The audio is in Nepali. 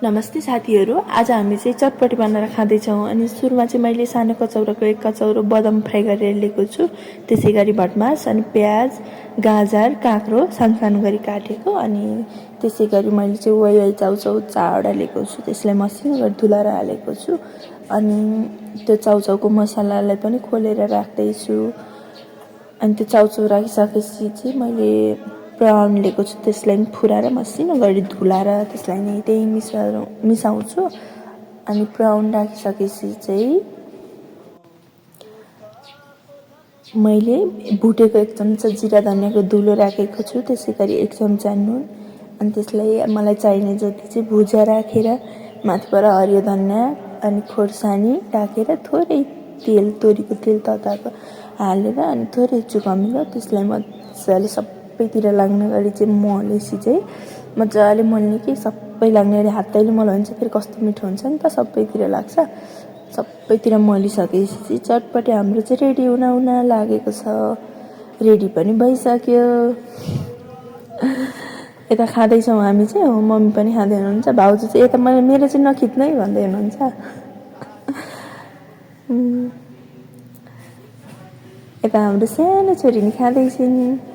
नमस्ते साथीहरू, आज हामी चाहिँ चटपटी बनाएर खाँदैछौँ। अनि सुरुमा चाहिँ मैले सानो कचौराको 1 कचौरो बदाम फ्राई गरेर लिएको छु। त्यसै गरी भटमास अनि प्याज, गाजर, काँक्रो सानो गरी काटेको। अनि त्यसै गरी मैले चाहिँ वाइवाई चाउचाउ 4वटा लिएको छु। त्यसलाई मसिनो गरी धुलाएर हालेको छु। अनि त्यो चाउचाउको मसलालाई पनि खोलेर राख्दैछु। अनि त्यो चाउचाउ राखिसकेपछि चाहिँ मैले प्राउन लिएको छु। त्यसलाई पनि फुराएर मसिनो गरी धुलाएर त्यसलाई नै त्यही मिसाउँछु। अनि प्राउन राखिसकेपछि चाहिँ मैले भुटेको 1 चम्चा जिरा धनियाँको धुलो राखेको छु। त्यसै गरी 1 चम्चा नुन। अनि त्यसलाई मलाई चाहिने जति चाहिँ भुजा राखेर माथिबाट हरियो धनियाँ अनि खोर्सानी राखेर थोरै तेल, तोरीको तेल तताएको हालेर अनि थोरै चुकमिलो त्यसलाई मजाले सबैतिर लाग्ने गरी चाहिँ मोलेपछि चाहिँ मजाले मोल्ने कि सबै लाग्ने गरी हातैले मोल्यो भने चाहिँ फेरि कस्तो मिठो हुन्छ नि त, सबैतिर लाग्छ। सबैतिर मोलिसकेपछि चटपटी हाम्रो चाहिँ रेडी हुन लागेको छ। रेडी पनि भइसक्यो। यता खाँदैछौँ हामी चाहिँ। मम्मी पनि खाँदै हुनुहुन्छ। भाउजू चाहिँ यता मेरो चाहिँ नखिच्नै भन्दै हुनुहुन्छ। यता हाम्रो सानो छोरी नि खाँदैछिन्।